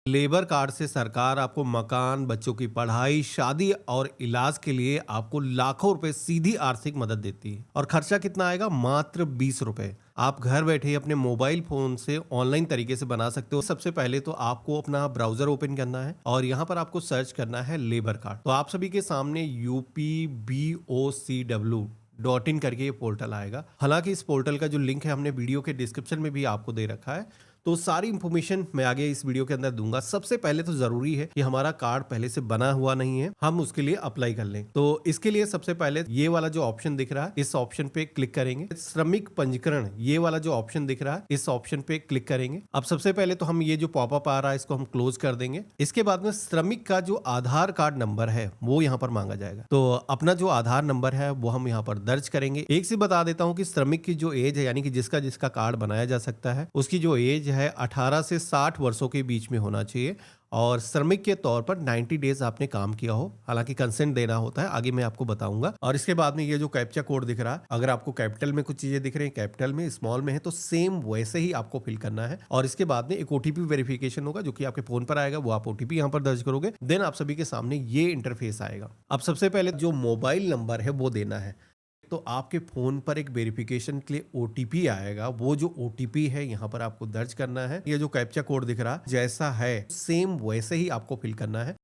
Labour card से सरकार आपको मकान, बच्चों की पढ़ाई, शादी और इलाज के लिए आपको लाखों रुपए सीधी आर्थिक मदद देती है। और खर्चा कितना आएगा? मात्र 20 रुपए। आप घर बैठे ही अपने मोबाइल फोन से ऑनलाइन तरीके से बना सकते हो। सबसे पहले तो आपको अपना ब्राउजर ओपन करना है और यहाँ पर आपको सर्च करना है लेबर कार्ड। तो आप सभी के सामने UPBOCW.in करके ये पोर्टल आएगा। हालांकि इस पोर्टल का जो लिंक है हमने वीडियो के डिस्क्रिप्शन में भी आपको दे रखा है, तो सारी इंफॉर्मेशन मैं आगे इस वीडियो के अंदर दूंगा। सबसे पहले तो जरूरी है कि हमारा कार्ड पहले से बना हुआ नहीं है, हम उसके लिए अप्लाई कर लें। तो इसके लिए सबसे पहले ये वाला जो ऑप्शन दिख रहा है, इस ऑप्शन पे क्लिक करेंगे। श्रमिक पंजीकरण, ये वाला जो ऑप्शन दिख रहा है, इस ऑप्शन पे क्लिक करेंगे। अब सबसे पहले तो हम ये जो पॉपअप आ रहा है इसको हम क्लोज कर देंगे। इसके बाद में श्रमिक का जो आधार कार्ड नंबर है वो यहाँ पर मांगा जाएगा। तो अपना जो आधार नंबर है वो हम यहाँ पर दर्ज करेंगे। एक से बता देता हूँ कि श्रमिक की जो एज है, यानी कि जिसका जिसका कार्ड बनाया जा सकता है, उसकी जो एज है 18 से 60 वर्षों के बीच में होना चाहिए और श्रमिक के तौर पर 90 डेज आपने काम किया हो। हालांकि कंसेंट देना होता है, आगे मैं आपको बताऊंगा। और इसके बाद में ये जो कैप्चा कोड दिख रहा है, अगर आपको कैपिटल में कुछ चीजें दिख रही हैं, कैपिटल में, स्मॉल में है, तो सेम वैसे ही आपको फिल करना है। और इसके बाद में एक ओटीपी वेरिफिकेशन होगा जो कि आपके फोन पर आएगा, वो आप ओटीपी यहाँ पर दर्ज करोगे। देन आप सभी के सामने ये इंटरफेस आएगा। अब सबसे पहले जो मोबाइल नंबर है वो देना है। तो आपके फोन पर एक वेरिफिकेशन के लिए ओटीपी आएगा। वो जो ओटीपी है यहाँ पर आपको दर्ज करना है। ये जो कैप्चा कोड दिख रहा है जैसा है सेम वैसे ही आपको फिल करना है।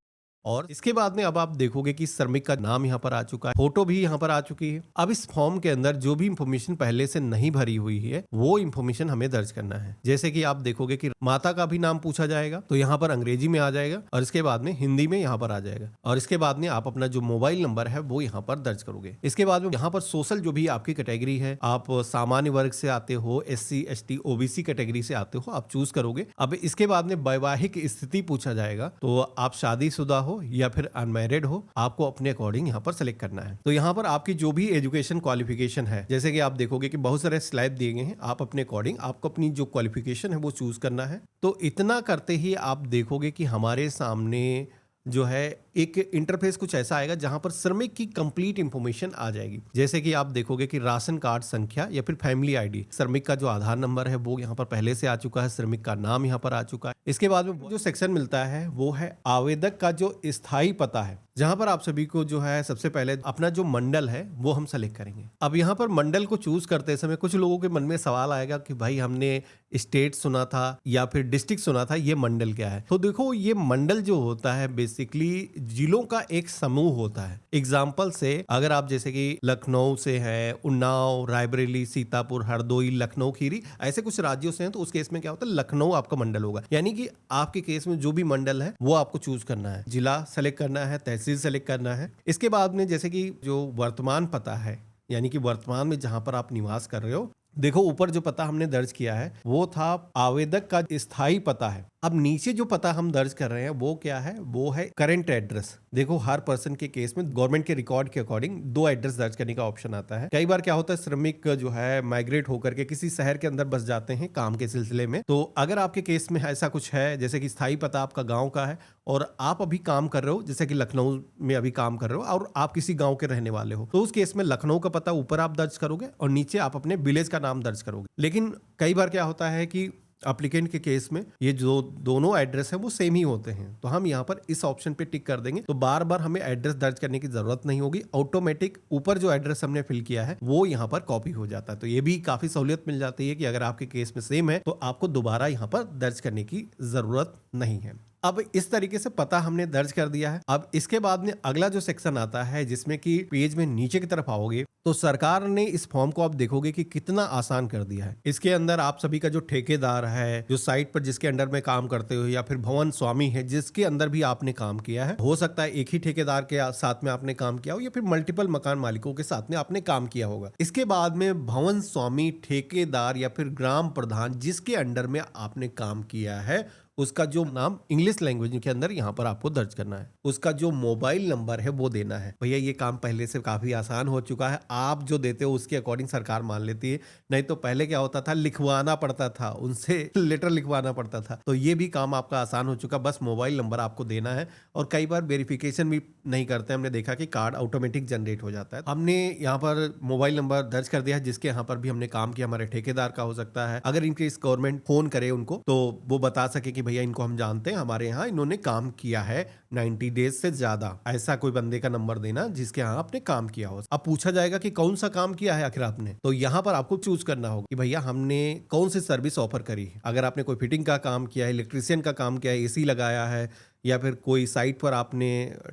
और इसके बाद में अब आप देखोगे कि श्रमिक का नाम यहाँ पर आ चुका है, फोटो भी यहाँ पर आ चुकी है। अब इस फॉर्म के अंदर जो भी इंफॉर्मेशन पहले से नहीं भरी हुई है वो इंफॉर्मेशन हमें दर्ज करना है। जैसे कि आप देखोगे कि माता का भी नाम पूछा जाएगा, तो यहाँ पर अंग्रेजी में आ जाएगा और इसके बाद में हिंदी में यहाँ पर आ जाएगा। और इसके बाद में आप अपना जो मोबाइल नंबर है वो यहाँ पर दर्ज करोगे। इसके बाद में यहाँ पर सोशल जो भी आपकी कैटेगरी है, आप सामान्य वर्ग से आते हो, SC ST OBC कैटेगरी से आते हो, आप चूज करोगे। अब इसके बाद में वैवाहिक स्थिति पूछा जाएगा, तो आप शादीशुदा हो या फिर अनमैरिड हो, आपको अपने अकॉर्डिंग यहाँ पर सेलेक्ट करना है। तो यहाँ पर आपकी जो भी एजुकेशन क्वालिफिकेशन है, जैसे कि आप देखोगे कि बहुत सारे स्लैब दिए गए हैं, आप अपने अकॉर्डिंग आपको अपनी जो क्वालिफिकेशन है वो चूज करना है। तो इतना करते ही आप देखोगे कि हमारे सामने जो है एक इंटरफेस कुछ ऐसा आएगा जहां पर श्रमिक की कंप्लीट इंफॉर्मेशन आ जाएगी। जैसे कि आप देखोगे कि राशन कार्ड संख्या या फिर फैमिली आईडी, श्रमिक का जो आधार नंबर है वो यहाँ पर पहले से आ चुका है, श्रमिक का नाम यहाँ पर आ चुका है। इसके बाद में जो सेक्शन मिलता है वो है आवेदक का जो स्थायी पता है, जहां पर आप सभी को जो है सबसे पहले अपना जो मंडल है वो हम सेलेक्ट करेंगे। अब यहाँ पर मंडल को चूज करते समय कुछ लोगों के मन में सवाल आएगा कि भाई हमने स्टेट सुना था या फिर डिस्ट्रिक्ट सुना था, ये मंडल क्या है? तो देखो, ये मंडल जो होता है बेसिकली जिलों का एक समूह होता है। एग्जाम्पल से अगर आप जैसे कि लखनऊ से है, उन्नाव, रायबरेली, सीतापुर, हरदोई, लखनऊ खीरी, ऐसे कुछ राज्यों से हैं, तो उस केस में क्या होता है, लखनऊ आपका मंडल होगा। यानी कि आपके केस में जो भी मंडल है वो आपको चूज करना है, जिला सेलेक्ट करना है, तहसील सेलेक्ट करना है। इसके बाद में जैसे कि जो वर्तमान पता है, यानी कि वर्तमान में जहां पर आप निवास कर रहे हो, देखो ऊपर जो पता हमने दर्ज किया है वो था आवेदक का स्थायी पता है। अब नीचे जो पता हम दर्ज कर रहे हैं वो क्या है? वो है करंट एड्रेस। देखो, हर पर्सन के केस में गवर्नमेंट के रिकॉर्ड के अकॉर्डिंग 2 एड्रेस दर्ज करने का ऑप्शन आता है। कई बार क्या होता है, श्रमिक जो है माइग्रेट होकर के किसी शहर के अंदर बस जाते हैं काम के सिलसिले में। तो अगर आपके केस में ऐसा कुछ है, जैसे कि स्थायी पता आपका गाँव का है और आप अभी काम कर रहे हो, जैसे कि लखनऊ में अभी काम कर रहे हो और आप किसी गाँव के रहने वाले हो, तो उस केस में लखनऊ का पता ऊपर आप दर्ज करोगे और नीचे आप अपने विलेज का नाम दर्ज करोगे। लेकिन कई बार क्या होता है कि एप्लीकेंट के केस में ये जो दोनों एड्रेस है वो सेम ही होते हैं, तो हम यहाँ पर इस ऑप्शन पे टिक कर देंगे। तो बार बार हमें एड्रेस दर्ज करने की जरूरत नहीं होगी, ऑटोमेटिक ऊपर जो एड्रेस हमने फिल किया है वो यहाँ पर कॉपी हो जाता है। तो ये भी काफी सहूलियत मिल जाती है कि अगर आपके केस में सेम है तो आपको दोबारा यहाँ पर दर्ज करने की जरूरत नहीं है। अब इस तरीके से पता हमने दर्ज कर दिया है। अब इसके बाद में अगला जो सेक्शन आता है, जिसमें कि पेज में नीचे की तरफ आओगे तो सरकार ने इस फॉर्म को आप देखोगे कि कितना आसान कर दिया है। इसके अंदर आप सभी का जो ठेकेदार है, जो साइट पर जिसके अंडर में काम करते हो, या फिर भवन स्वामी है जिसके अंदर भी आपने काम किया है, हो सकता है एक ही ठेकेदार के साथ में आपने काम किया हो या फिर मल्टीपल मकान मालिकों के साथ में आपने काम किया होगा। इसके बाद में भवन स्वामी, ठेकेदार या फिर ग्राम प्रधान जिसके अंडर में आपने काम किया है, उसका जो नाम इंग्लिश लैंग्वेज के अंदर यहाँ पर आपको दर्ज करना है। उसका जो मोबाइल नंबर है वो देना है। भैया ये काम पहले से काफी आसान हो चुका है, आप जो देते हो उसके अकॉर्डिंग सरकार मान लेती है। नहीं तो पहले क्या होता था, लिखवाना पड़ता था, उनसे लेटर लिखवाना पड़ता था। तो ये भी काम आपका आसान हो चुका, बस मोबाइल नंबर आपको देना है। और कई बार वेरिफिकेशन भी नहीं करते, हमने देखा कि कार्ड ऑटोमेटिक जनरेट हो जाता है। हमने यहाँ पर मोबाइल नंबर दर्ज कर दिया है जिसके यहाँ पर भी हमने काम किया, हमारे ठेकेदार का हो सकता है। अगर इनकेस गवर्नमेंट फोन करे उनको तो वो बता सके कि भैया इनको हम जानते हैं, हमारे यहाँ इन्होंने काम किया है 90 डेज से ज्यादा, ऐसा कोई बंदे का नंबर देना जिसके यहाँ आपने काम किया हो। अब पूछा जाएगा कि कौन सा काम किया है आखिर आपने, तो यहाँ पर आपको चूज करना होगा कि भैया हमने कौन सी सर्विस ऑफर करी है। अगर आपने कोई फिटिंग का काम किया है, इलेक्ट्रिशियन का काम किया है, एसी लगाया है, या फिर कोई साइट पर आपने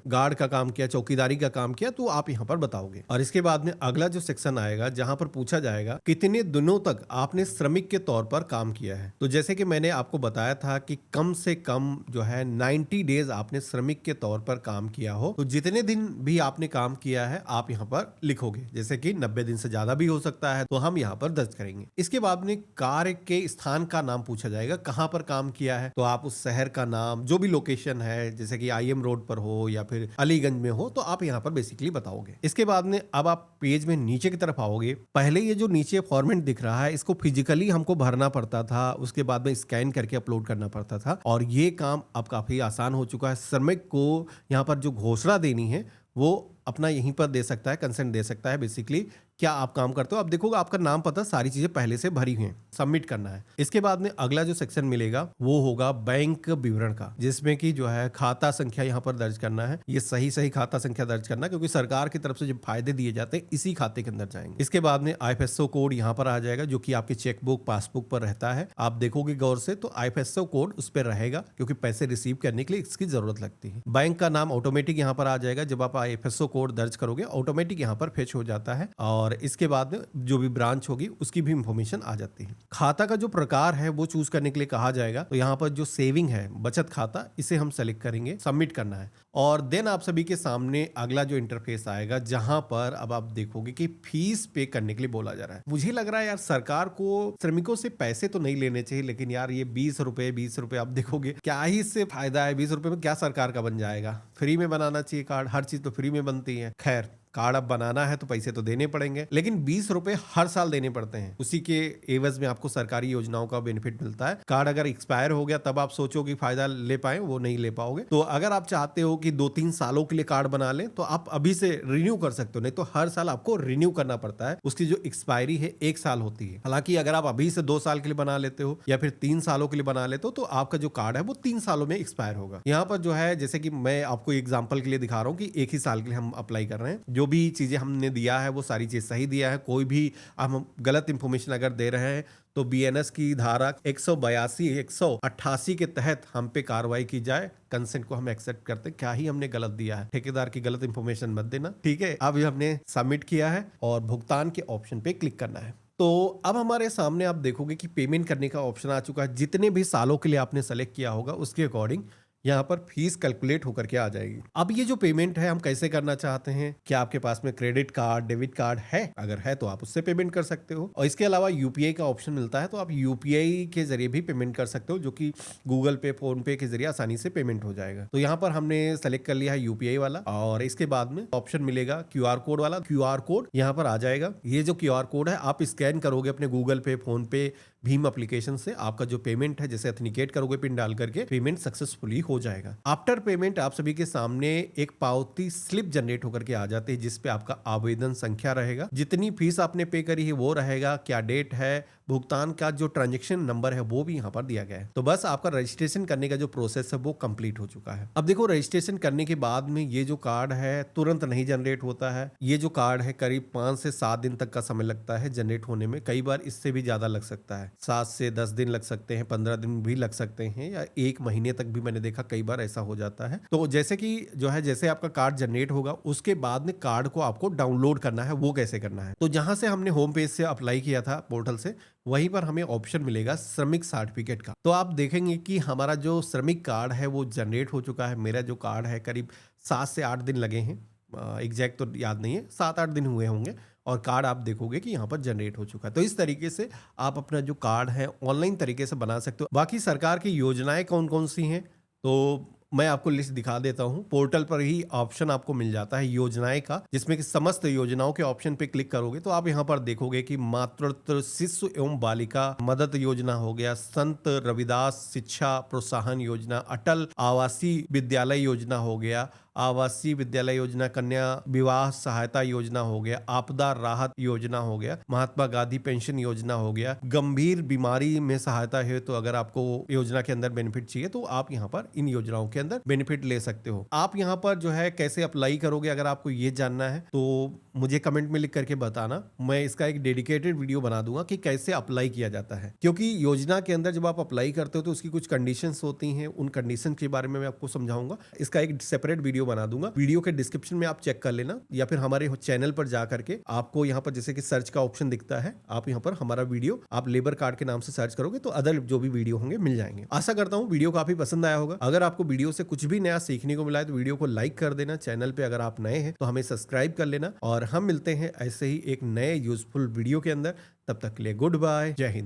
गार्ड का काम किया, चौकीदारी का काम किया, तो आप यहाँ पर बताओगे। और इसके बाद में अगला जो सेक्शन आएगा जहां पर पूछा जाएगा कितने दिनों तक आपने श्रमिक के तौर पर काम किया है। तो जैसे कि मैंने आपको बताया था कि कम से कम जो है 90 डेज आपने श्रमिक के तौर पर काम किया हो, तो जितने दिन भी आपने काम किया है आप यहाँ पर लिखोगे। जैसे कि 90 दिन से ज्यादा भी हो सकता है, तो हम यहाँ पर दर्ज करेंगे। इसके बाद में कार्य के स्थान का नाम पूछा जाएगा, कहाँ पर काम किया है, तो आप उस शहर का नाम, जो भी लोकेशन है, जैसे कि आईएम रोड पर हो या फिर अलीगंज में हो, तो आप यहाँ पर बेसिकली बताओगे। इसके बाद में अब आप पेज में नीचे की तरफ आओगे। पहले ये जो नीचे फॉर्मेट दिख रहा है इसको फिजिकली हमको भरना पड़ता था, उसके बाद में स्कैन करके अपलोड करना पड़ता था, और ये काम अब काफी आसान हो चुका है। श्रमिक को यहाँ पर जो घोषणा देनी है वो अपना यहीं पर दे सकता है, कंसेंट दे सकता है। बेसिकली क्या आप काम करते हो, आप देखोगे आपका नाम पता सारी चीजें पहले से भरी हुई हैं, सबमिट करना है। इसके बाद में अगला जो सेक्शन मिलेगा वो होगा बैंक विवरण का, जिसमें कि जो है खाता संख्या यहाँ पर दर्ज करना है। ये सही खाता संख्या दर्ज करना, क्योंकि सरकार की तरफ से जो फायदे दिए जाते हैं इसी खाते के अंदर जाएंगे। इसके बाद में आईएफएसओ कोड यहाँ पर आ जाएगा, जो कि आपके चेकबुक पासबुक पर रहता है। आप देखोगे गौर से तो आईएफएसओ कोड उस पर रहेगा, क्योंकि पैसे रिसीव करने के लिए इसकी जरूरत लगती है। बैंक का नाम ऑटोमेटिक यहाँ पर आ जाएगा, जब आप आईएफएसओ कोड दर्ज करोगे ऑटोमेटिक यहाँ पर फेच हो जाता है, और इसके बाद में जो भी ब्रांच होगी उसकी भी इंफॉर्मेशन आ जाती है। खाता का जो प्रकार है वो चूज करने के लिए कहा जाएगा, तो यहाँ पर जो सेविंग है, बचत खाता, इसे हम सेलेक्ट करेंगे, सबमिट करना है। और देन आप सभी के सामने अगला जो इंटरफेस आएगा, जहां पर अब आप देखोगे कि फीस पे करने के लिए बोला जा रहा है। मुझे लग रहा है यार सरकार को श्रमिकों से पैसे तो नहीं लेने चाहिए, लेकिन यार ये 20 रुपए आप देखोगे क्या ही इससे फायदा है। 20 रुपए में क्या सरकार का बन जाएगा। फ्री में बनाना चाहिए कार्ड, हर चीज तो फ्री में बनती है। खैर, कार्ड अब बनाना है तो पैसे तो देने पड़ेंगे, लेकिन 20 रुपए हर साल देने पड़ते हैं। उसी के एवज में आपको सरकारी योजनाओं का बेनिफिट मिलता है। कार्ड अगर एक्सपायर हो गया तब आप सोचो कि फायदा ले पाए, वो नहीं ले पाओगे। तो अगर आप चाहते हो कि 2-3 सालों के लिए कार्ड बना लें तो आप अभी से रिन्यू कर सकते हो, नहीं तो हर साल आपको रिन्यू करना पड़ता है। उसकी जो एक्सपायरी है 1 साल होती है। हालांकि अगर आप अभी से 2 साल के लिए बना लेते हो या फिर 3 सालों के लिए बना लेते हो तो आपका जो कार्ड है वो 3 सालों में एक्सपायर होगा। यहाँ पर जो है, जैसे कि मैं आपको एग्जाम्पल के लिए दिखा रहा हूँ कि 1 ही साल के लिए हम अप्लाई कर रहे हैं। जो भी चीजें हमने दिया है वो सारी चीज सही दिया है। कोई भी हम गलत इंफॉर्मेशन अगर दे रहे हैं तो बीएनएस की धारा 182 188 के तहत हम पे कार्रवाई की जाए। कंसेंट को हम एक्सेप्ट करते हैं, क्या ही हमने गलत दिया है। ठेकेदार की गलत इंफॉर्मेशन मत देना, ठीक है। अब हमने सबमिट किया है और भुगतान के ऑप्शन पे क्लिक करना है। तो अब हमारे सामने आप देखोगे कि पेमेंट करने का ऑप्शन आ चुका है। जितने भी सालों के लिए आपने सेलेक्ट किया होगा उसके अकॉर्डिंग यहाँ पर फीस कैलकुलेट होकर के आ जाएगी। अब ये जो पेमेंट है हम कैसे करना चाहते हैं, क्या आपके पास में क्रेडिट कार्ड, डेबिट कार्ड है? अगर है तो आप उससे पेमेंट कर सकते हो, और इसके अलावा यूपीआई का ऑप्शन मिलता है, तो आप यूपीआई के जरिए भी पेमेंट कर सकते हो, जो कि गूगल पे, फोन पे के जरिए आसानी से पेमेंट हो जाएगा। तो यहाँ पर हमने सेलेक्ट कर लिया है यूपीआई वाला, और इसके बाद में ऑप्शन मिलेगा क्यूआर कोड वाला। क्यूआर कोड यहाँ पर आ जाएगा। ये जो क्यूआर कोड है आप स्कैन करोगे अपने गूगल पे, फोन पे, भीम एप्लीकेशन से, आपका जो पेमेंट है जैसे एथेंटिकेट करोगे पिन डाल करके, पेमेंट सक्सेसफुली हो जाएगा। आफ्टर पेमेंट आप सभी के सामने एक पावती स्लिप जनरेट होकर के आ जाती है, जिसपे आपका आवेदन संख्या रहेगा, जितनी फीस आपने पे करी है वो रहेगा, क्या डेट है, भुगतान का जो ट्रांजैक्शन नंबर है वो भी यहाँ पर दिया गया है। तो बस आपका रजिस्ट्रेशन करने का जो प्रोसेस है वो कंप्लीट हो चुका है। अब देखो, रजिस्ट्रेशन करने के बाद में ये जो कार्ड है तुरंत नहीं जनरेट होता है। ये जो कार्ड है करीब 5 से 7 दिन तक का समय लगता है जनरेट होने में। कई बार इससे भी ज्यादा लग सकता है, 7 से 10 दिन लग सकते हैं, 15 दिन भी लग सकते हैं, या 1 महीने तक भी मैंने देखा कई बार ऐसा हो जाता है। तो जैसे कि जो है, जैसे आपका कार्ड जनरेट होगा उसके बाद में कार्ड को आपको डाउनलोड करना है। वो कैसे करना है, तो जहां से हमने होम पेज से अप्लाई किया था पोर्टल से, वहीं पर हमें ऑप्शन मिलेगा श्रमिक सर्टिफिकेट का। तो आप देखेंगे कि हमारा जो श्रमिक कार्ड है वो जनरेट हो चुका है। मेरा जो कार्ड है करीब 7 से 8 दिन लगे हैं, एग्जैक्ट तो याद नहीं है, 7-8 दिन हुए होंगे, और कार्ड आप देखोगे कि यहाँ पर जनरेट हो चुका है। तो इस तरीके से आप अपना जो कार्ड है ऑनलाइन तरीके से बना सकते हो। बाकी सरकार की योजनाएं कौन कौन सी हैं, तो मैं आपको लिस्ट दिखा देता हूं। पोर्टल पर ही ऑप्शन आपको मिल जाता है योजनाएं का, जिसमें कि समस्त योजनाओं के ऑप्शन पे क्लिक करोगे तो आप यहां पर देखोगे कि मातृत्व शिशु एवं बालिका मदद योजना हो गया, संत रविदास शिक्षा प्रोत्साहन योजना, अटल आवासीय विद्यालय योजना हो गया, आवासीय विद्यालय योजना, कन्या विवाह सहायता योजना हो गया, आपदा राहत योजना हो गया, महात्मा गांधी पेंशन योजना हो गया, गंभीर बीमारी में सहायता है तो अगर आपको योजना के अंदर बेनिफिट चाहिए तो आप यहाँ पर इन योजनाओं के अंदर बेनिफिट ले सकते हो। आप यहाँ पर जो है कैसे अप्लाई करोगे, अगर आपको ये जानना है तो मुझे कमेंट में लिख करके बताना, मैं इसका एक डेडिकेटेड वीडियो बना दूंगा कि कैसे अप्लाई किया जाता है। क्योंकि योजना के अंदर जब आप अप्लाई करते हो तो उसकी कुछ कंडीशंस होती हैं, उन कंडीशन के बारे में मैं आपको समझाऊंगा। इसका एक सेपरेट वीडियो बना दूंगा, वीडियो के डिस्क्रिप्शन में आप चेक कर लेना, या फिर हमारे चैनल पर जा करके आपको यहाँ पर जैसे कि सर्च का ऑप्शन दिखता है, आप यहाँ पर हमारा वीडियो आप लेबर कार्ड के नाम से सर्च करोगे तो अदर जो भी वीडियो होंगे मिल जाएंगे। आशा करता हूँ वीडियो काफी पसंद आया होगा। अगर आपको वीडियो से कुछ भी नया सीखने को मिला है तो वीडियो को लाइक कर देना, चैनल पे अगर आप नए हैं तो हमें सब्सक्राइब कर लेना, और हम मिलते हैं ऐसे ही एक नए यूजफुल वीडियो के अंदर। तब तक के लिए गुड बाय, जय हिंद।